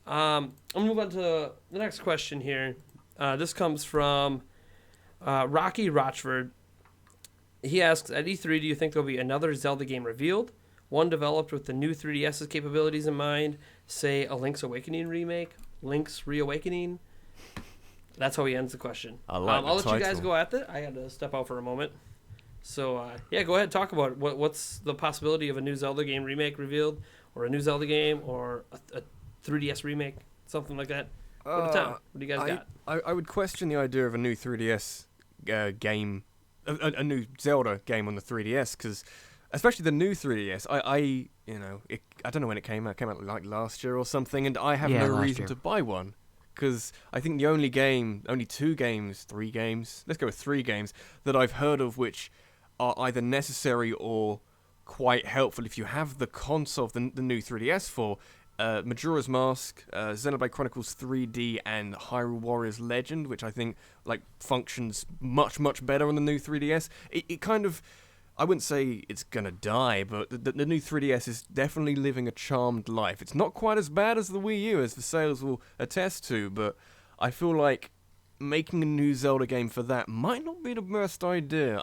I'll move on to the next question here. This comes from Rocky Rochford. He asks, at E3, do you think there'll be another Zelda game revealed? One developed with the new 3DS's capabilities in mind, say a Link's Awakening remake, Link's Reawakening. That's how he ends the question. I'll let you guys go at it. I had to step out for a moment. So, yeah, go ahead. Talk about it. What's the possibility of a new Zelda game remake revealed, or a new Zelda game, or a 3DS remake, something like that? Go to town. What do you guys got? I would question the idea of a new 3DS game, a new Zelda game on the 3DS, because especially the new 3DS, I don't know when it came out. It came out like last year or something, and I have no reason to buy one. Because I think the only three games, let's go with 3 games, that I've heard of which are either necessary or quite helpful if you have the console of the new 3DS for Majora's Mask, Xenoblade Chronicles 3D, and Hyrule Warriors Legend, which I think functions much, much better on the new 3DS. It kind of, I wouldn't say it's gonna die, but the new 3DS is definitely living a charmed life. It's not quite as bad as the Wii U, as the sales will attest to, but I feel like making a new Zelda game for that might not be the best idea.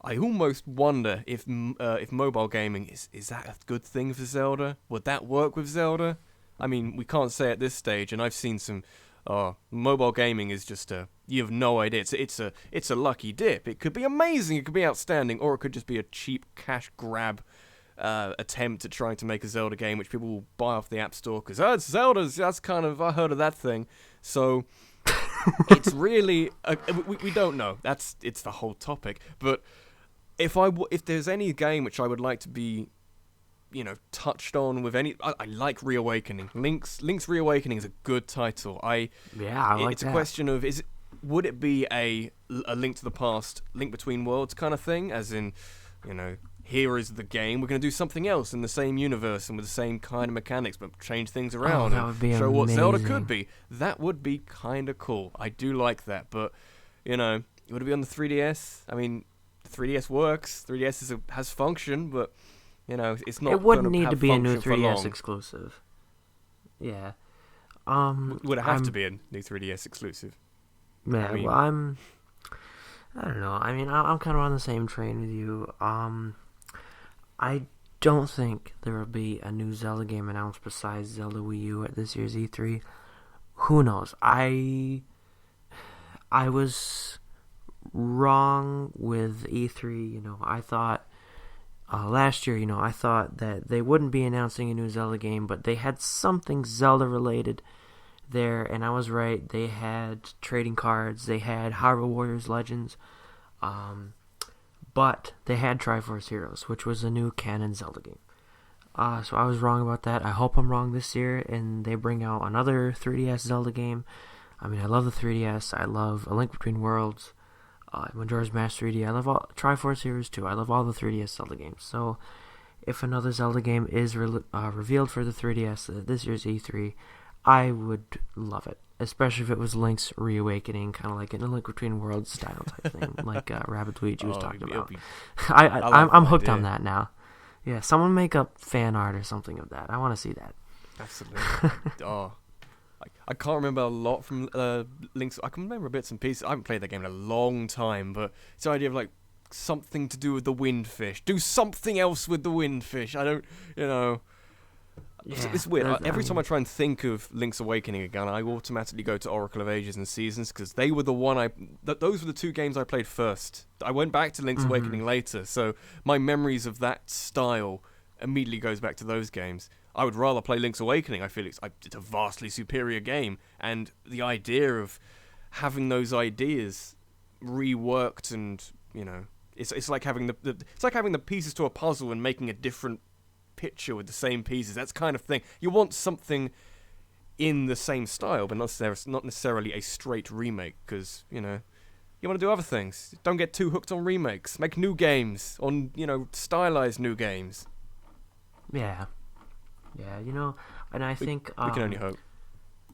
I almost wonder if mobile gaming is that a good thing for Zelda? Would that work with Zelda? I mean, we can't say at this stage, and I've seen some. Mobile gaming is just you have no idea. It's a lucky dip. It could be amazing, it could be outstanding, or it could just be a cheap cash grab attempt at trying to make a Zelda game, which people will buy off the App Store because it's Zelda's. That's kind of, I heard of that thing. So it's really we don't know. It's the whole topic. But if there's any game which I would like to be, touched on with any, I like Reawakening. Link's Reawakening is a good title. I like it's a question of would it be a Link to the Past, Link Between Worlds kind of thing, as in, here is the game, we're going to do something else in the same universe and with the same kind of mechanics, but change things around that would be show amazing. What Zelda could be. That would be kind of cool. I do like that, but would it be on the 3DS? I mean, the 3DS works. 3DS has function, but it's not. It wouldn't gonna need have to be a new function for 3DS long. exclusive. Yeah. Would it have to be a new 3DS exclusive? Yeah. I mean, well, I don't know. I mean, I'm kind of on the same train with you. I don't think there will be a new Zelda game announced besides Zelda Wii U at this year's E3. Who knows? I was wrong with E3. I thought last year, I thought that they wouldn't be announcing a new Zelda game, but they had something Zelda related there, and I was right. They had trading cards, they had Hyrule Warriors Legends, but they had Triforce Heroes, which was a new canon Zelda game. So I was wrong about that. I hope I'm wrong this year, and they bring out another 3DS Zelda game. I mean, I love the 3DS. I love A Link Between Worlds, Majora's Mask 3D. I love all Triforce Heroes too. I love all the 3DS Zelda games. So if another Zelda game is revealed for the 3DS at this year's E3, I would love it, especially if it was Link's Reawakening, kind of like in a Link Between Worlds style type thing, like Rabbit Luigi was talking about. I'm hooked on that now. Yeah, someone make up fan art or something of that. I want to see that. Absolutely. I can't remember a lot from Link's. I can remember bits and pieces. I haven't played that game in a long time, but it's the idea of something to do with the windfish. Do something else with the windfish. I don't, It's weird. Every time I try and think of Link's Awakening again, I automatically go to Oracle of Ages and Seasons, because they were the one those were the 2 games I played first. I went back to Link's Awakening later, so my memories of that style immediately goes back to those games. I would rather play Link's Awakening. I feel it's a vastly superior game, and the idea of having those ideas reworked, and it's like having the pieces to a puzzle and making a different picture with the same pieces. That's kind of thing. You want something in the same style, but not necessarily a straight remake, because you want to do other things. Don't get too hooked on remakes. Make new games on stylized new games. Yeah, and I think we can only hope.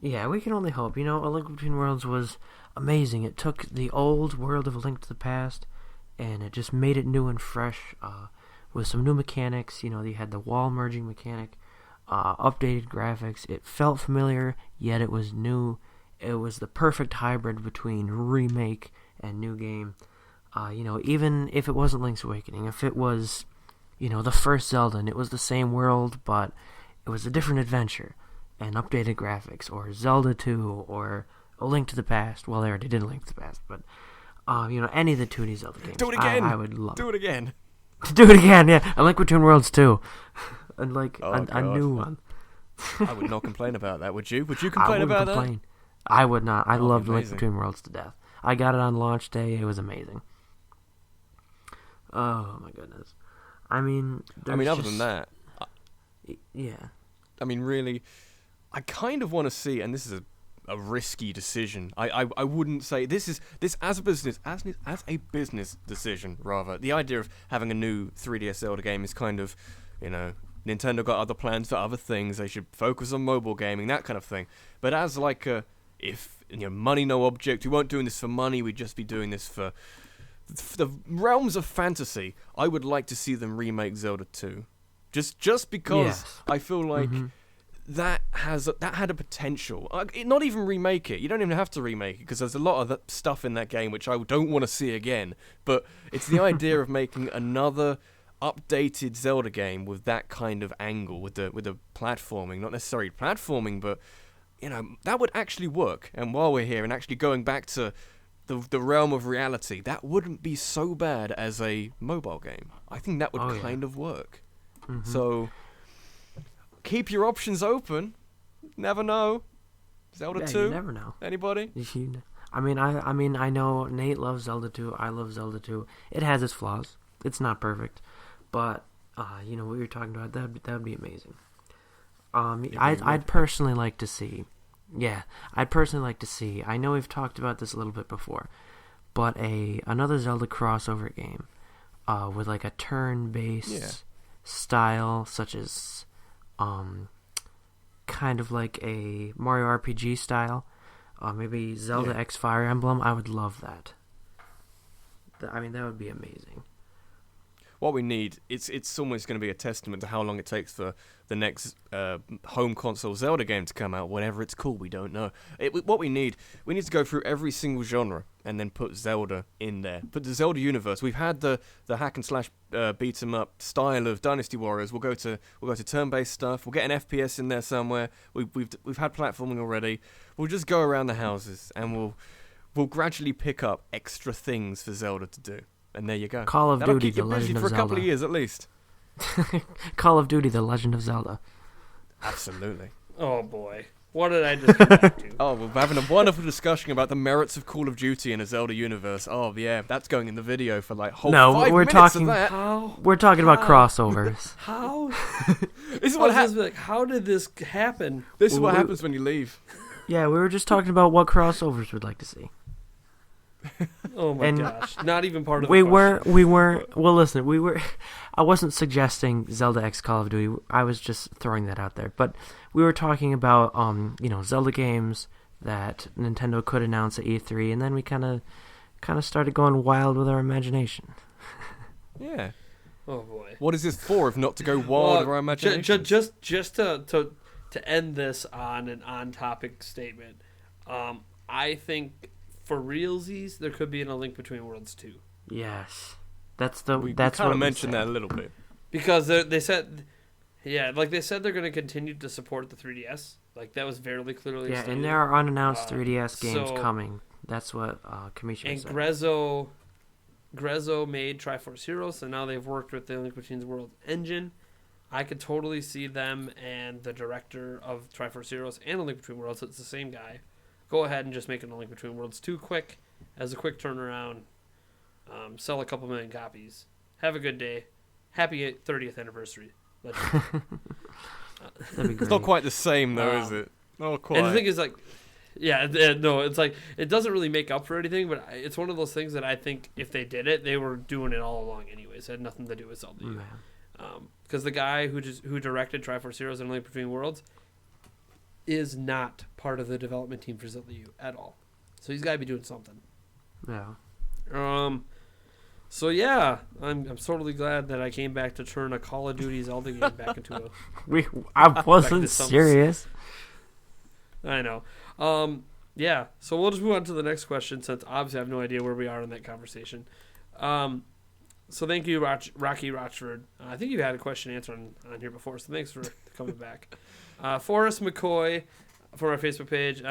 Yeah, we can only hope. A Link Between Worlds was amazing. It took the old world of A Link to the Past, and it just made it new and fresh, with some new mechanics. You had the wall merging mechanic. updated graphics. It felt familiar, yet it was new. It was the perfect hybrid between remake and new game. Even if it wasn't Link's Awakening, if it was, the first Zelda and it was the same world, but it was a different adventure and updated graphics, or Zelda 2, or A Link to the Past. Well, they already did A Link to the Past, but, any of the 2D Zelda games. Do it again! I would love Do it again! Do it again, yeah. A Link Between Worlds 2. And, a new one. I would not complain about that, would you? Would you complain about that? I would not. I loved Link amazing. Between Worlds to death. I got it on launch day. It was amazing. Oh, my goodness. Other than that... Yeah. Really, I kind of want to see, and this is a risky decision. I wouldn't say this as a business decision rather. The idea of having a new 3DS Zelda game is kind of, Nintendo got other plans for other things. They should focus on mobile gaming, that kind of thing. But as if money no object, we weren't doing this for money. We'd just be doing this for the realms of fantasy. I would like to see them remake Zelda 2, just because yes. I feel like. Mm-hmm. That had a potential. Not even remake it. You don't even have to remake it because there's a lot of that stuff in that game which I don't want to see again. But it's the idea of making another updated Zelda game with that kind of angle, with the platforming, not necessarily platforming, but that would actually work. And while we're here and actually going back to the realm of reality, that wouldn't be so bad as a mobile game. I think that would kind of work. Mm-hmm. So. Keep your options open. Never know. Zelda 2? You never know. Anybody? I know Nate loves Zelda 2. I love Zelda 2. It has its flaws. It's not perfect. But, what you're talking about, that would be amazing. I'd personally like to see... Yeah, I'd personally like to see... I know we've talked about this a little bit before, but another Zelda crossover game with a turn-based style, such as... kind of like a Mario RPG style, maybe Zelda X Fire Emblem. I would love that. That would be amazing. What we need, it's almost going to be a testament to how long it takes for the next home console Zelda game to come out, whatever it's called, we don't know. What we need to go through every single genre and then put Zelda in there. Put the Zelda universe. We've had the hack and slash beat 'em up style of Dynasty Warriors. We'll go to turn-based stuff. We'll get an FPS in there somewhere. We've had platforming already. We'll just go around the houses and we'll gradually pick up extra things for Zelda to do. And there you go. Call of Duty: The That'll keep you Legend busy of for a Zelda. couple of years at least. Call of Duty: The Legend of Zelda. Absolutely. Oh boy, what did I just get back to? Oh, we're having a wonderful discussion about the merits of Call of Duty in a Zelda universe. Oh yeah, that's going in the video for whole 5 we're minutes talking. of that. We're talking about crossovers. How? This is what happens. How did this happen? This is what happens when you leave. Yeah, we were just talking about what crossovers we'd like to see. Oh my gosh! Not even part of. We were. Well, listen, we were. I wasn't suggesting Zelda X Call of Duty. I was just throwing that out there. But we were talking about, Zelda games that Nintendo could announce at E3, and then we kind of started going wild with our imagination. Yeah. Oh boy. What is this for if not to go wild with our imagination? Just to end this on an on-topic statement, I think. For realsies, there could be a Link Between Worlds 2. Yes, we kind of mentioned that a little bit because they said, they said they're going to continue to support the 3DS. That was very clearly stated. And there are unannounced 3DS games coming. That's what Kamisha said. And Grezzo made Triforce Heroes, so now they've worked with the Link Between Worlds engine. I could totally see them and the director of Triforce Heroes and the Link Between Worlds, it's the same guy. Go ahead and just make it a Link Between Worlds 2 quick, as a quick turnaround. Sell a couple million copies. Have a good day. Happy 30th anniversary. That'd be great. It's not quite the same, though, is it? Not quite. And the thing is, it doesn't really make up for anything, but it's one of those things that I think if they did it, they were doing it all along anyways. It had nothing to do with Zelda. Because the guy who directed Triforce Heroes and Link Between Worlds is not part of the development team for Zelda U at all. So he's got to be doing something. Yeah. So yeah, I'm totally glad that I came back to turn a Call of Duty Zelda game back into a. I wasn't to some- serious. I know. Yeah. So we'll just move on to the next question since obviously I have no idea where we are in that conversation. So thank you, Rocky Rochford. I think you had a question answered on here before, so thanks for coming back. Forrest McCoy from our Facebook page.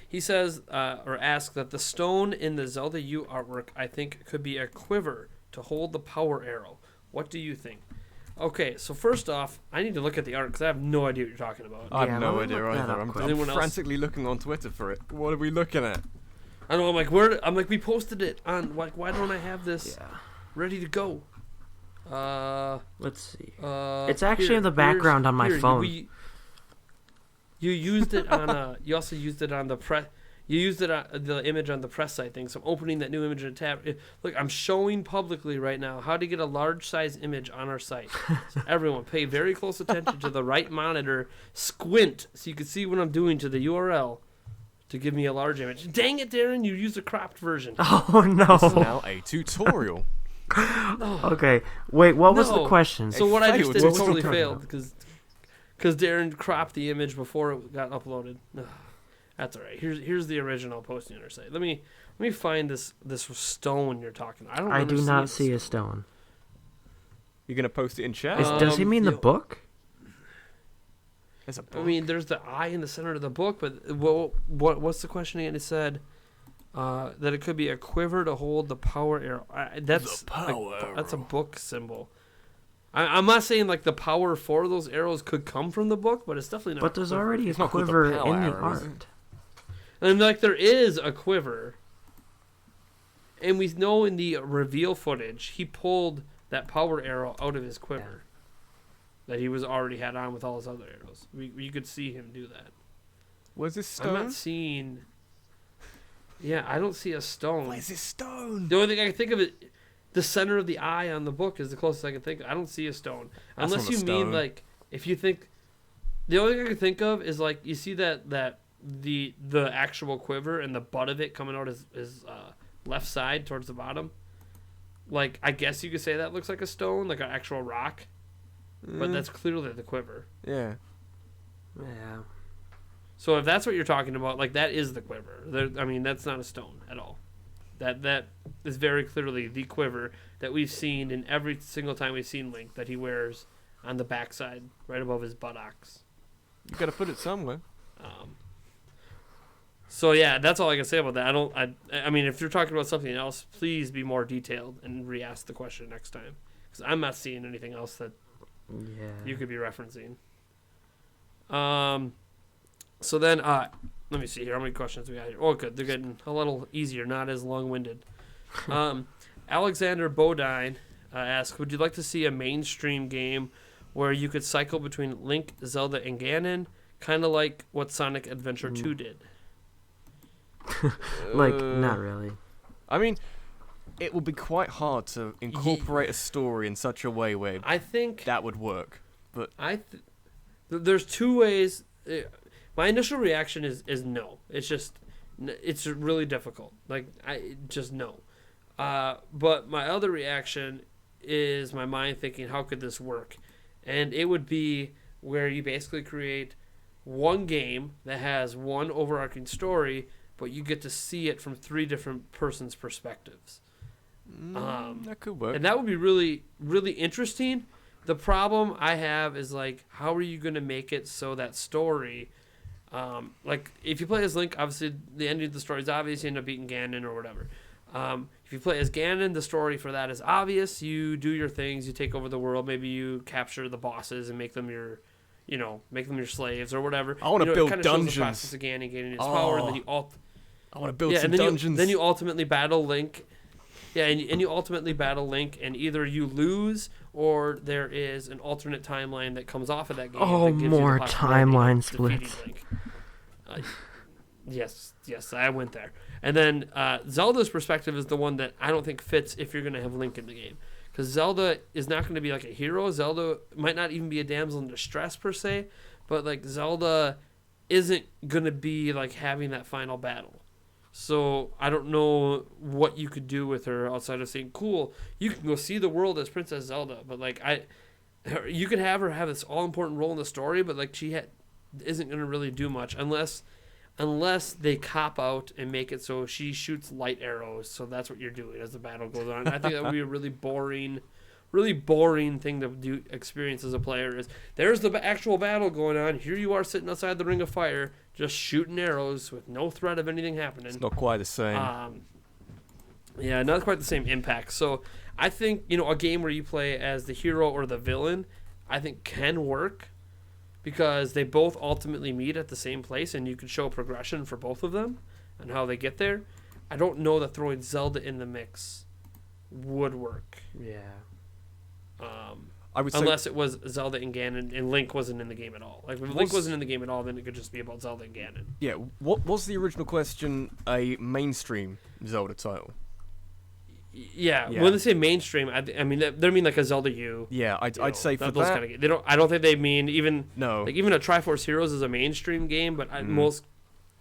He says or asks that the stone in the Zelda U artwork, I think, could be a quiver to hold the power arrow. What do you think? Okay, so first off, I need to look at the art because I have no idea what you're talking about. I have no let me idea look that either. up I'm quick. Anyone else? frantically looking on Twitter for it. What are we looking at? I know. I'm like, we posted it on. Like, why don't I have this Yeah. ready to go? Let's see. It's actually in the background on my phone. You used it on. You also used it on the press. You used it on the image on the press site thing. So I'm opening that new image in a tab. Look, I'm showing publicly right now how to get a large size image on our site. So everyone, pay very close attention to the right monitor. Squint so you can see what I'm doing to the URL to give me a large image. Dang it, Darren! You used a cropped version. Oh This is no. now a tutorial. Okay. Wait. What was the No. question? So what I just failed. did What was totally he talking failed because Darren cropped the image before it got uploaded. Ugh, that's all right. Here's the original posting on our site. Let me find this stone you're talking about. I do not see see a stone. You're gonna post it in chat? Does he mean the yo- book? There's a I book. mean, there's the eye in the center of the book, but what's the question again? It said that it could be a quiver to hold the power arrow. That's that's a book symbol. I'm not saying like the power for those arrows could come from the book, but it's definitely not. But there's quiver. already a It's not called the quiver power in the arrow, is it? art. And like there is a quiver, and we know in the reveal footage he pulled that power arrow out of his quiver that he was already had on with all his other arrows. You could see him do that. Where's this I'm stone? not seeing. Yeah, I don't see a stone. Where's this stone? The only thing I can think of it, the center of the eye on the book is the closest I can think of. I don't see a stone. That's Unless not a you mean stone. like if you think the only thing I can think of is like you see that the actual quiver and the butt of it coming out his left side towards the bottom. Like I guess you could say that looks like a stone, like an actual rock. But that's clearly the quiver. Yeah. Yeah. So if that's what you're talking about, like that is the quiver. I mean, that's not a stone at all. That is very clearly the quiver that we've seen in every single time we've seen Link that he wears on the backside, right above his buttocks. You gotta put it somewhere. So yeah, that's all I can say about that. I mean, if you're talking about something else, please be more detailed and re-ask the question next time, because I'm not seeing anything else that Yeah. you could be referencing. So then, let me see here. How many questions we got here? Oh, good. They're getting a little easier, not as long-winded. Alexander Bodine asks, would you like to see a mainstream game where you could cycle between Link, Zelda, and Ganon, kind of like what Sonic Adventure 2 did? Like, not really. I mean, it would be quite hard to incorporate a story in such a way where I think that would work. But there's two ways. My initial reaction is no. It's just it's really difficult. Like I just no. But my other reaction is my mind thinking, how could this work? And it would be where you basically create one game that has one overarching story, but you get to see it from three different persons' perspectives. that could work. And that would be really, really interesting. The problem I have is, like, how are you going to make it so that story, like, if you play as Link, obviously the ending of the story is obvious, you end up beating Ganon or whatever. If you play as Ganon, the story for that is obvious. You do your things, you take over the world, maybe you capture the bosses and make them your, make them your slaves or whatever. I want to it build kinda shows dungeons. the process of Ganon gaining his power, and then you I want to build some and then dungeons. then you ultimately battle Link. Yeah, and you ultimately battle Link, and either you lose or there is an alternate timeline that comes off of that game. Oh, that gives more you the possibility timeline of defeating splits. Link. Yes, I went there. And then Zelda's perspective is the one that I don't think fits if you're going to have Link in the game. Because Zelda is not going to be like a hero. Zelda might not even be a damsel in distress per se, but like Zelda isn't going to be like having that final battle. So I don't know what you could do with her outside of saying, "Cool, you can go see the world as Princess Zelda." But like you could have her have this all important role in the story, but like isn't going to really do much unless they cop out and make it so she shoots light arrows. So that's what you're doing as the battle goes on. I think that would be a really boring thing to experience as a player. Is there's the actual battle going on. Here you are sitting outside the ring of fire, just shooting arrows with no threat of anything happening. It's not quite the same. Yeah, not quite the same impact. So I think, a game where you play as the hero or the villain, I think can work because they both ultimately meet at the same place and you can show progression for both of them and how they get there. I don't know that throwing Zelda in the mix would work. Yeah. I would unless it was Zelda and Ganon and Link wasn't in the game at all. Like if Link wasn't in the game at all, then it could just be about Zelda and Ganon. Yeah, what was the original question? A mainstream Zelda title? Yeah. When they say mainstream, I mean they mean like a Zelda U. Yeah, I'd say for those that. Kind of, they don't. I don't think they mean even. No. Like even a Triforce Heroes is a mainstream game, but most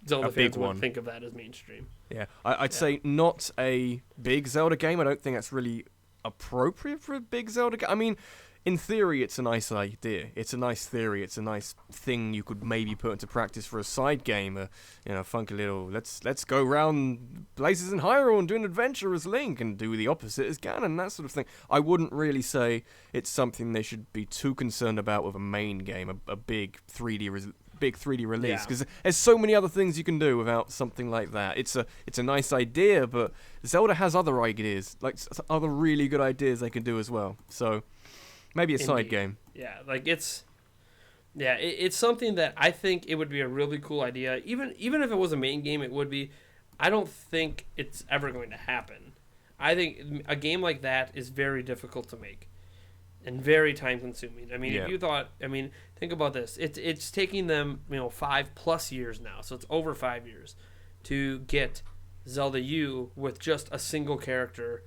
Zelda fans would think of that as mainstream. Yeah, I'd say not a big Zelda game. I don't think that's really appropriate for a big Zelda game. I mean, in theory, it's a nice idea. It's a nice theory. It's a nice thing you could maybe put into practice for a side game. Funky little let's go around places in Hyrule and do an adventure as Link and do the opposite as Ganon, that sort of thing. I wouldn't really say it's something they should be too concerned about with a main game, a big 3D release, because there's so many other things you can do without something like that. It's a nice idea, but Zelda has other ideas, like other really good ideas they can do as well. So. Maybe a side game. Yeah, like it's something that I think it would be a really cool idea. Even if it was a main game, it would be. I don't think it's ever going to happen. I think a game like that is very difficult to make and very time consuming. I mean, if you thought, think about this. It's taking them 5+ years now, so it's over 5 years to get Zelda U with just a single character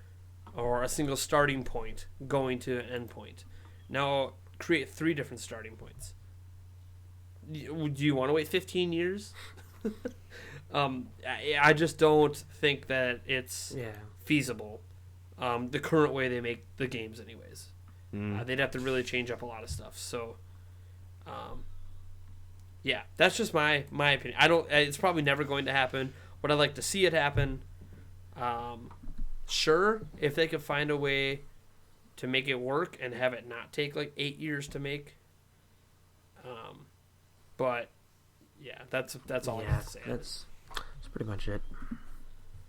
or a single starting point going to an end point. Now create 3 different starting points. Do you want to wait 15 years? I just don't think that it's feasible. The current way they make the games, anyways, they'd have to really change up a lot of stuff. So, that's just my opinion. It's probably never going to happen. Would I like to see it happen? Sure, if they could find a way to make it work and have it not take like 8 years to make. But yeah, that's all I have to say. That's pretty much it.